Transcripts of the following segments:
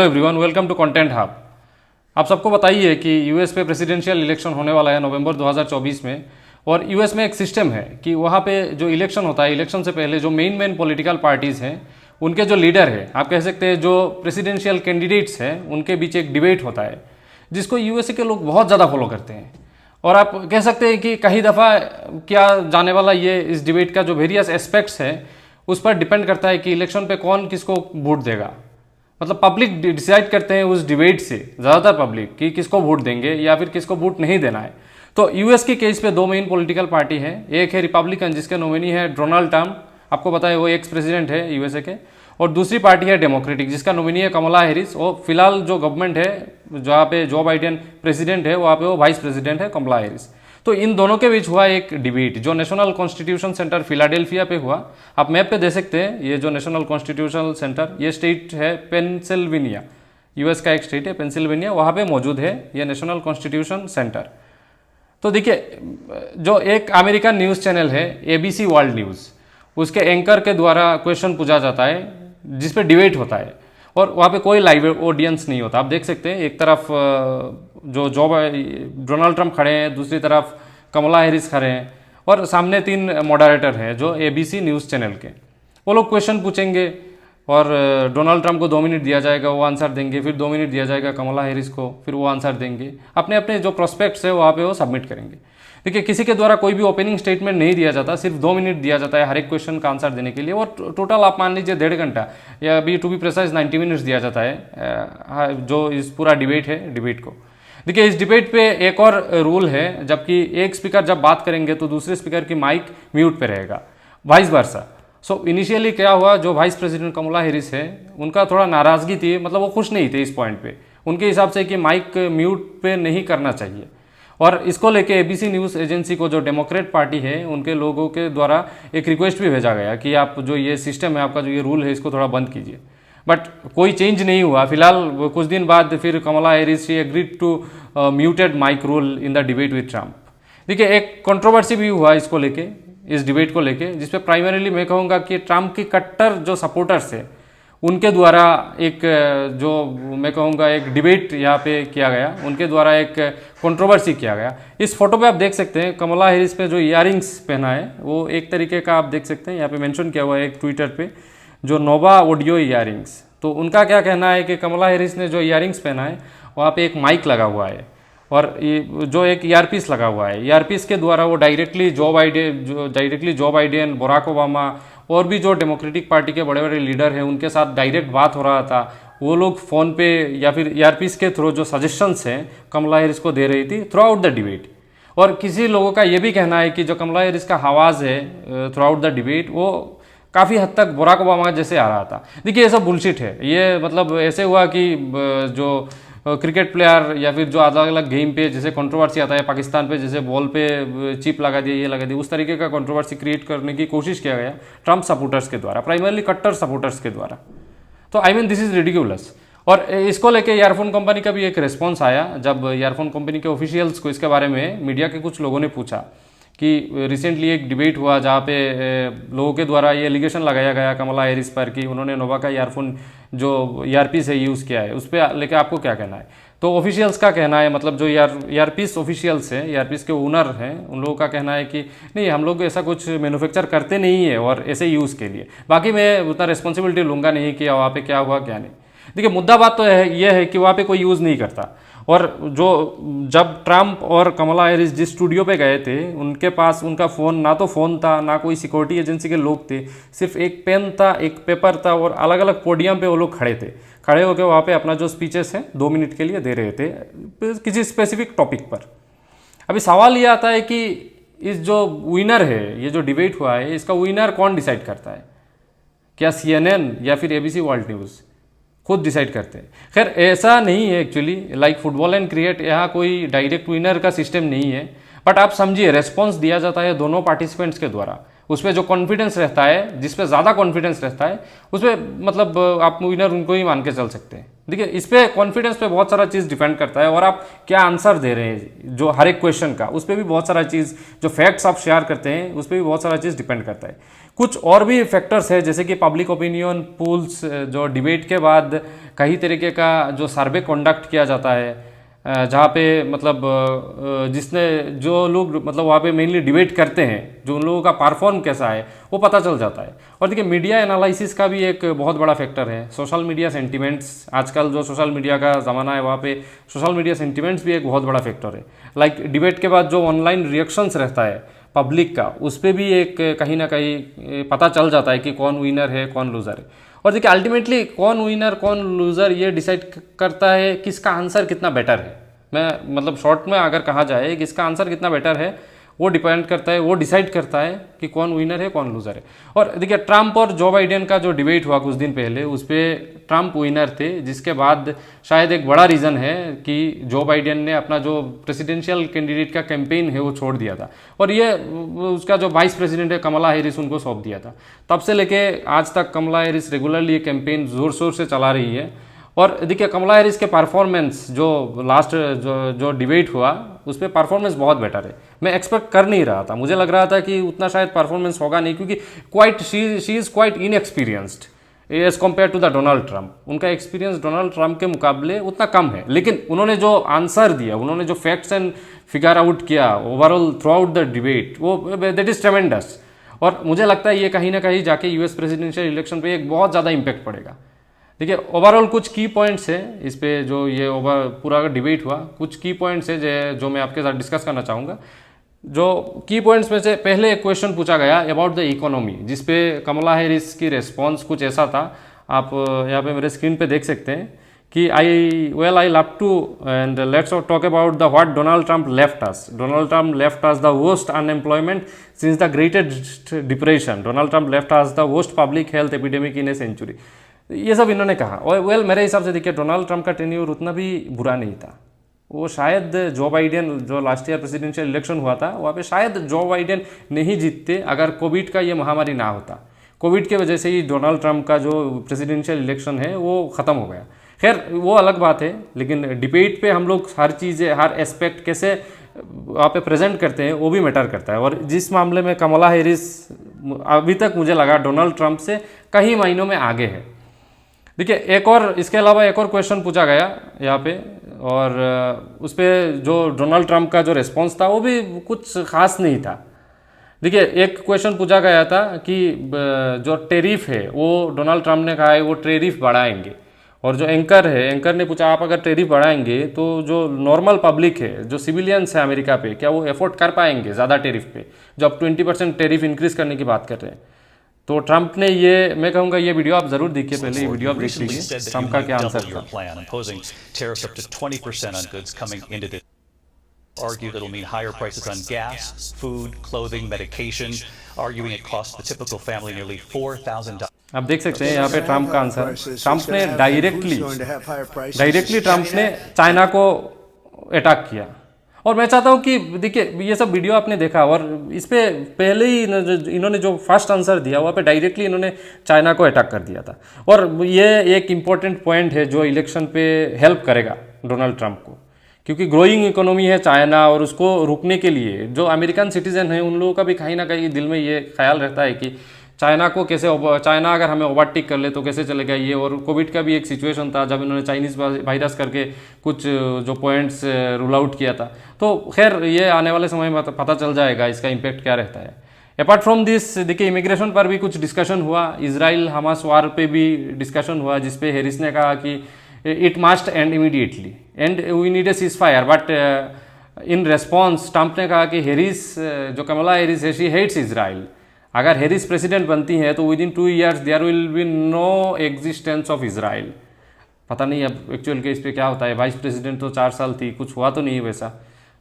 Hello everyone, welcome to content hub. आप सबको बताइए कि यूएस पे प्रेसिडेंशियल इलेक्शन होने वाला है नवंबर 2024 में। और यूएस में एक सिस्टम है कि वहाँ पे जो इलेक्शन होता है, इलेक्शन से पहले जो मेन पॉलिटिकल पार्टीज़ हैं, उनके जो लीडर है, आप कह सकते हैं जो प्रेसिडेंशियल कैंडिडेट्स हैं, उनके बीच एक डिबेट होता है जिसको यूएसए के लोग बहुत ज़्यादा फॉलो करते हैं। और आप कह सकते हैं कि कई दफ़ा क्या जाने वाला ये इस डिबेट का जो वेरियस एस्पेक्ट्स है उस पर डिपेंड करता है कि इलेक्शन पे कौन किसको वोट देगा। मतलब पब्लिक डिसाइड करते हैं उस डिबेट से, ज़्यादातर पब्लिक, कि किसको वोट देंगे या फिर किसको वोट नहीं देना है। तो यूएस की केस पे दो मेन पॉलिटिकल पार्टी है। एक है रिपब्लिकन जिसके नॉमिनी है डोनाल्ड ट्रम्प, आपको पता है वो एक्स प्रेसिडेंट है यूएसए के। और दूसरी पार्टी है डेमोक्रेटिक जिसका नॉमिनी है कमला हैरिस। और फिलहाल जो गवर्नमेंट है जहाँ पे जो बाइडेन प्रेसिडेंट है वहाँ पे वो वाइस प्रेसिडेंट है कमला हैरिस। तो इन दोनों के बीच हुआ एक डिबेट जो नेशनल कॉन्स्टिट्यूशन सेंटर फिलाडेल्फिया पे हुआ। आप मैप पे देख सकते हैं, ये जो नेशनल कॉन्स्टिट्यूशन सेंटर, ये स्टेट है पेंसिल्वेनिया, यूएस का एक स्टेट है पेंसिल्वेनिया, वहाँ पे मौजूद है ये नेशनल कॉन्स्टिट्यूशन सेंटर। तो देखिए, जो एक अमेरिकन न्यूज़ चैनल है एबीसी वर्ल्ड न्यूज़, उसके एंकर के द्वारा क्वेश्चन पूछा जाता है जिस पे डिबेट होता है और वहाँ पे कोई लाइव ऑडियंस नहीं होता। आप देख सकते हैं एक तरफ जो डोनाल्ड ट्रंप खड़े हैं, दूसरी तरफ कमला हैरिस खड़े हैं और सामने तीन मॉडरेटर हैं जो एबीसी न्यूज़ चैनल के। वो लोग क्वेश्चन पूछेंगे और डोनाल्ड ट्रंप को 2 मिनट दिया जाएगा, वो आंसर देंगे। फिर 2 मिनट दिया जाएगा कमला हैरिस को, फिर वो आंसर देंगे। अपने अपने जो प्रोस्पेक्ट्स है वहाँ पे वो सबमिट करेंगे। देखिए, किसी के द्वारा कोई भी ओपनिंग स्टेटमेंट नहीं दिया जाता, सिर्फ 2 मिनट दिया जाता है हर एक क्वेश्चन का आंसर देने के लिए। और टोटल आप मान लीजिए 1.5 घंटा या अभी टू बी प्रिसाइज 90 मिनट्स दिया जाता है जो इस पूरा डिबेट है, डिबेट को। देखिए, इस डिबेट पे एक और रूल है, जबकि एक स्पीकर जब बात करेंगे तो दूसरे स्पीकर की माइक म्यूट पे रहेगा, वाइस वर्सा। सो इनिशियली क्या हुआ, जो वाइस प्रेसिडेंट कमला हैरिस है उनका थोड़ा नाराज़गी थी, मतलब वो खुश नहीं थे इस पॉइंट पे, उनके हिसाब से कि माइक म्यूट पे नहीं करना चाहिए। और इसको लेके एबीसी न्यूज़ एजेंसी को, जो डेमोक्रेट पार्टी है, उनके लोगों के द्वारा एक रिक्वेस्ट भी भेजा गया कि आप जो ये सिस्टम है, आपका जो ये रूल है, इसको थोड़ा बंद कीजिए। बट कोई चेंज नहीं हुआ। फिलहाल कुछ दिन बाद फिर Kamala Harris she agreed to muted mic rule in the debate with Trump. देखिए, एक कंट्रोवर्सी भी हुआ इसको लेके, इस डिबेट को लेके, जिसपे प्राइमरीली मैं कहूँगा कि ट्रम्प की कट्टर जो सपोर्टर्स है उनके द्वारा एक, जो मैं कहूँगा एक डिबेट यहाँ पे किया गया, उनके द्वारा एक कंट्रोवर्सी किया गया। इस फोटो पे आप देख सकते हैं कमला हैरिस पे जो इयरिंग्स पहना है वो एक तरीके का आप देख सकते हैं, यहाँ पे मेंशन किया हुआ है एक ट्विटर पे, जो नोवा ऑडियो इयरिंग्स। तो उनका क्या कहना है कि कमला हैरिस ने जो इयरिंग्स पहना है वहाँ पे एक माइक लगा हुआ है और जो एक ईयरपीस लगा हुआ है, ईयरपीस के द्वारा वो directly Joe Biden, Barack Obama और भी जो डेमोक्रेटिक पार्टी के बड़े बड़े लीडर हैं उनके साथ डायरेक्ट बात हो रहा था। वो लोग फ़ोन पे या फिर ईयरपीस के थ्रू जो सजेशंस हैं कमला हैरिस को दे रही थी थ्रू आउट द डिबेट। और किसी लोगों का ये भी कहना है कि जो कमला हैरिस का आवाज़ है थ्रू आउट द डिबेट वो काफ़ी हद तक बराक ओबामा जैसे आ रहा था। देखिए, ये सब बुलशिट है। ये मतलब ऐसे हुआ कि जो क्रिकेट प्लेयर या फिर जो अलग अलग गेम पे जैसे कंट्रोवर्सी आता है, पाकिस्तान पे जैसे बॉल पे चिप लगा दिया, ये लगा दिया, उस तरीके का कंट्रोवर्सी क्रिएट करने की कोशिश किया गया ट्रम्प सपोर्टर्स के द्वारा, प्राइमरली कट्टर सपोर्टर्स के द्वारा। तो I mean this is ridiculous. और इसको लेके ईयरफोन कंपनी का भी एक रिस्पॉन्स आया जब ईयरफोन कंपनी के ऑफिशियल्स को इसके बारे में मीडिया के कुछ लोगों ने पूछा कि रिसेंटली एक डिबेट हुआ जहाँ पे लोगों के द्वारा ये एलिगेशन लगाया गया कमला हैरिस पर कि उन्होंने नोवा का ईयरफोन जो ईयरपीस है यूज़ किया है, उस पर लेके आपको क्या कहना है। तो ऑफिशियल्स का कहना है, मतलब जो ईयरपीस ऑफिशियल्स हैं, ईयरपीस के ओनर हैं, उन लोगों का कहना है कि नहीं, हम लोग ऐसा कुछ मैन्युफैक्चर करते नहीं है और ऐसे यूज़ के लिए, बाकी मैं उतना रिस्पॉन्सिबिलिटी लूँगा नहीं कि वहाँ पे क्या हुआ क्या नहीं। देखिए, मुद्दा बात तो ये है कि वहाँ पे कोई यूज़ नहीं करता। और जो जब ट्रम्प और कमला हैरिस जिस स्टूडियो पे गए थे उनके पास उनका फ़ोन, ना तो फ़ोन था ना कोई सिक्योरिटी एजेंसी के लोग थे, सिर्फ एक पेन था, एक पेपर था और अलग अलग पोडियम पे वो लोग खड़े थे। खड़े होकर वहाँ पे अपना जो स्पीचेस हैं 2 मिनट के लिए दे रहे थे किसी स्पेसिफिक टॉपिक पर। अभी सवाल ये आता है कि इस जो विनर है, ये जो डिबेट हुआ है, इसका विनर कौन डिसाइड करता है? क्या CNN या फिर एबीसी वर्ल्ड न्यूज़ खुद डिसाइड करते हैं? खैर, ऐसा नहीं है actually, like football and cricket, यहाँ कोई डायरेक्ट विनर का सिस्टम नहीं है। बट आप समझिए, रेस्पॉन्स दिया जाता है दोनों पार्टिसिपेंट्स के द्वारा, उस पर जो कॉन्फिडेंस रहता है, जिस पे ज़्यादा कॉन्फिडेंस रहता है, उस पर मतलब आप विनर उनको ही मान के चल सकते हैं। देखिए इस पे कॉन्फिडेंस पे बहुत सारा चीज़ डिपेंड करता है, और आप क्या आंसर दे रहे हैं जो हर एक क्वेश्चन का, उस पर भी बहुत सारा चीज़, जो फैक्ट्स आप शेयर करते हैं उस पर भी बहुत सारा चीज़ डिपेंड करता है। कुछ और भी फैक्टर्स है, जैसे कि पब्लिक ओपिनियन पोल्स, जो डिबेट के बाद कई तरीके का जो सर्वे कंडक्ट किया जाता है, जहाँ पे मतलब जिसने जो लोग मतलब वहाँ पे मेनली डिबेट करते हैं, जो उन लोगों का परफॉर्म कैसा है वो पता चल जाता है। और देखिए मीडिया एनालिसिस का भी एक बहुत बड़ा फैक्टर है, सोशल मीडिया सेंटिमेंट्स, आजकल जो सोशल मीडिया का ज़माना है वहाँ पे सोशल मीडिया सेंटिमेंट्स भी एक बहुत बड़ा फैक्टर है। लाइक डिबेट के बाद जो ऑनलाइन रिएक्शंस रहता है पब्लिक का, उस पर भी एक कहीं ना कहीं पता चल जाता है कि कौन विनर है कौन लूज़र है। और देखिए अल्टीमेटली कौन विनर कौन लूज़र ये डिसाइड करता है किसका आंसर कितना बेटर है। मैं मतलब शॉर्ट में अगर कहा जाए कि इसका आंसर कितना बेटर है, वो डिपेंड करता है, वो डिसाइड करता है कि कौन विनर है कौन लूज़र है। और देखिए ट्रंप और जो बाइडेन का जो डिबेट हुआ कुछ दिन पहले, उस पर ट्रंप विनर थे, जिसके बाद शायद एक बड़ा रीज़न है कि जो बाइडेन ने अपना जो प्रेसिडेंशियल कैंडिडेट का कैंपेन है वो छोड़ दिया था, और ये उसका जो वाइस प्रेसिडेंट है कमला हैरिस उनको सौंप दिया था। तब से लेके आज तक कमला हैरिस रेगुलरली ये कैंपेन ज़ोर शोर से चला रही है। और देखिए कमला हैरिस के परफॉर्मेंस जो लास्ट जो डिबेट हुआ उस पर परफॉर्मेंस बहुत बेटर है। मैं एक्सपेक्ट कर नहीं रहा था, मुझे लग रहा था कि उतना शायद परफॉर्मेंस होगा नहीं, क्योंकि she is quite inexperienced as compared to the Donald Trump. उनका एक्सपीरियंस डोनाल्ड ट्रंप के मुकाबले उतना कम है, लेकिन उन्होंने जो आंसर दिया, उन्होंने जो फैक्ट्स एंड फिगर आउट किया overall through out the debate, वो दैट इज़ ट्रेमेंडस। और मुझे लगता है ये कहीं ना कहीं जाके यूएस प्रेसिडेंशियल इलेक्शन पे एक बहुत ज़्यादा इम्पैक्ट पड़ेगा। देखिए ओवरऑल कुछ की पॉइंट्स हैं इस पे, जो ये ओवर पूरा डिबेट हुआ, कुछ की पॉइंट्स है जो मैं आपके साथ डिस्कस करना चाहूँगा। जो की पॉइंट्स में से पहले एक क्वेश्चन पूछा गया अबाउट द इकोनॉमी, जिसपे कमला हैरिस की रेस्पॉन्स कुछ ऐसा था, आप यहाँ पे मेरे स्क्रीन पे देख सकते हैं कि I love to and let's talk about the what Donald Trump left us. Donald Trump left us the worst unemployment since the greatest depression. Donald Trump left us the worst public health epidemic in a century. ये सब इन्होंने कहा। और मेरे हिसाब से देखिए Donald Trump का टेन्योर उतना भी बुरा नहीं था। वो शायद जो बाइडेन, जो लास्ट ईयर प्रेसिडेंशियल इलेक्शन हुआ था वहाँ पे शायद जो बाइडेन नहीं जीतते अगर कोविड का ये महामारी ना होता। कोविड के वजह से ही डोनाल्ड ट्रंप का जो प्रेसिडेंशियल इलेक्शन है वो ख़त्म हो गया। खैर वो अलग बात है, लेकिन डिबेट पे हम लोग हर चीज़ें, हर एस्पेक्ट कैसे वहाँ पे प्रेजेंट करते हैं वो भी मैटर करता है। और जिस मामले में कमला हैरिस अभी तक मुझे लगा डोनाल्ड ट्रंप से कई महीनों में आगे है। देखिए एक और इसके अलावा एक और क्वेश्चन पूछा गया यहाँ पे, और उस पर जो डोनाल्ड ट्रंप का जो रिस्पॉन्स था वो भी कुछ खास नहीं था। देखिए एक क्वेश्चन पूछा गया था कि जो टेरिफ है वो डोनाल्ड ट्रंप ने कहा है वो टेरिफ बढ़ाएंगे, और जो एंकर है, एंकर ने पूछा आप अगर टेरिफ बढ़ाएंगे तो जो नॉर्मल पब्लिक है, जो सिविलियंस है अमेरिका पे, क्या वो एफोर्ड कर पाएंगे ज़्यादा टेरिफ पे, जो आप 20% टेरिफ इंक्रीज करने की बात कर रहे हैं। तो ट्रंप ने ये, मैं कहूँगा ये वीडियो आप जरूर देखिए, पहले ये वीडियो आप देख लीजिए ट्रंप का क्या आंसर था। Argue that will mean higher prices on gas, food, clothing, medication, arguing it costs the typical family nearly $4,000. आप देख सकते हैं यहाँ पे ट्रंप का आंसर। ट्रंप ने डायरेक्टली ट्रंप ने चाइना को अटैक किया। और मैं चाहता हूँ कि देखिए ये सब वीडियो आपने देखा, और इस पे पहले ही इन्होंने जो फर्स्ट आंसर दिया वहाँ पे डायरेक्टली इन्होंने चाइना को अटैक कर दिया था। और ये एक इम्पॉर्टेंट पॉइंट है जो इलेक्शन पे हेल्प करेगा डोनाल्ड ट्रंप को, क्योंकि ग्रोइंग इकोनॉमी है चाइना, और उसको रुकने के लिए जो अमेरिकन सिटीजन है उन लोगों का भी कहीं ना कहीं दिल में ये ख्याल रहता है कि चाइना को कैसे, चाइना अगर हमें ओवरटेक कर ले तो कैसे चलेगा ये। और कोविड का भी एक सिचुएशन था जब इन्होंने चाइनीज़ वायरस करके कुछ जो पॉइंट्स रूल आउट किया था। तो खैर ये आने वाले समय में पता चल जाएगा इसका इम्पैक्ट क्या रहता है। अपार्ट फ्रॉम दिस देखिए इमिग्रेशन पर भी कुछ डिस्कशन हुआ, इजराइल हमास वार पे भी डिस्कशन हुआ, जिसपे हैरिस ने कहा कि it must end immediately and we need a ceasefire. But in response Trump ने कहा कि हैरिस, जो कमला हैरिस है, शी हेट्स इजराइल। अगर हैरिस प्रेसिडेंट बनती है तो within 2 years there will be no existence of Israel. पता नहीं अब एक्चुअल केस पे क्या होता है। वाइस प्रेसिडेंट तो 4 साल थी, कुछ हुआ तो नहीं वैसा।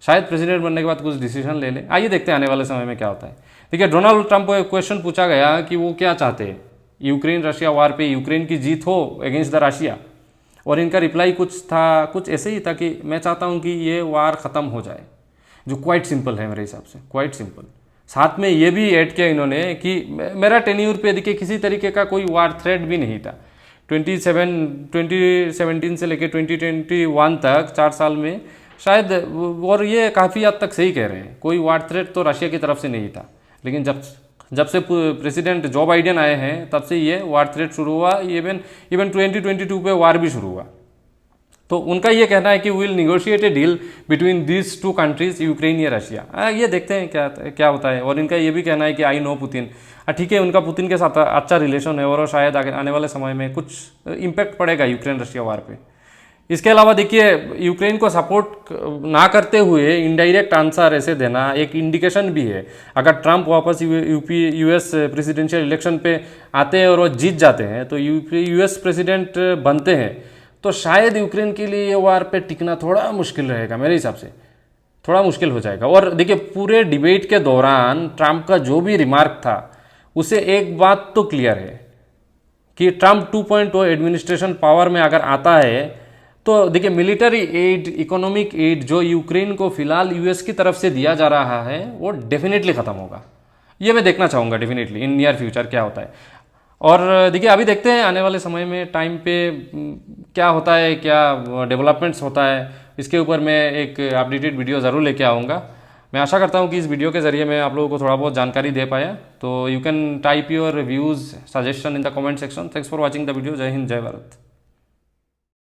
शायद प्रेसिडेंट बनने के बाद कुछ डिसीजन ले ले। आइए देखते हैं आने वाले समय में क्या होता है। देखिए डोनाल्ड ट्रंप को एक क्वेश्चन पूछा गया कि वो क्या चाहते हैं, यूक्रेन रशिया वार पे यूक्रेन की जीत हो अगेंस्ट द रशिया, और इनका रिप्लाई कुछ ऐसे ही था कि मैं चाहता हूँ कि ये वार ख़त्म हो जाए, जो क्वाइट सिंपल है मेरे हिसाब से, क्वाइट सिंपल। साथ में ये भी ऐड किया इन्होंने कि मेरा टेन्यूर पे देखिए किसी तरीके का कोई वार थ्रेट भी नहीं था। 2017 से लेकर 2021 तक 4 साल में शायद, और ये काफ़ी हद तक सही कह रहे हैं, कोई वार थ्रेट तो रशिया की तरफ से नहीं था। लेकिन जब से प्रेसिडेंट जो बाइडेन आए हैं तब से ये वार थ्रेट शुरू हुआ, इवन 2022 पे वार भी शुरू हुआ। तो उनका ये कहना है कि will negotiate a deal between this two countries, Ukraine या रशिया। ये देखते हैं क्या होता है। और इनका ये भी कहना है कि आई नो पुतिन। ठीक है, उनका पुतिन के साथ अच्छा रिलेशन है और शायद आने वाले समय में कुछ इम्पैक्ट पड़ेगा यूक्रेन रशिया वार पे। इसके अलावा देखिए, यूक्रेन को सपोर्ट ना करते हुए इनडायरेक्ट आंसर ऐसे देना एक इंडिकेशन भी है। अगर ट्रंप वापस यूएस प्रेसिडेंशियल इलेक्शन पे आते हैं और वो जीत जाते हैं, तो यूएस प्रेसिडेंट बनते हैं, तो शायद यूक्रेन के लिए ये वार पे टिकना थोड़ा मुश्किल रहेगा, मेरे हिसाब से थोड़ा मुश्किल हो जाएगा। और देखिए, पूरे डिबेट के दौरान ट्रंप का जो भी रिमार्क था, उसे एक बात तो क्लियर है कि ट्रंप 2.0 एडमिनिस्ट्रेशन पावर में अगर आता है तो देखिए, मिलिट्री एड, इकोनॉमिक एड जो यूक्रेन को फिलहाल यूएस की तरफ से दिया जा रहा है, वो डेफिनेटली ख़त्म होगा। ये मैं देखना चाहूँगा डेफिनेटली इन नियर फ्यूचर क्या होता है। और देखिए, अभी देखते हैं आने वाले समय में टाइम पे क्या होता है, क्या डेवलपमेंट्स होता है। इसके ऊपर मैं एक अपडेटेड वीडियो ज़रूर लेके आऊँगा। मैं आशा करता हूँ कि इस वीडियो के ज़रिए मैं आप लोगों को थोड़ा बहुत जानकारी दे पाया। तो you can type your views, suggestion in the comment section. Thanks for watching the video. जय हिंद, जय भारत।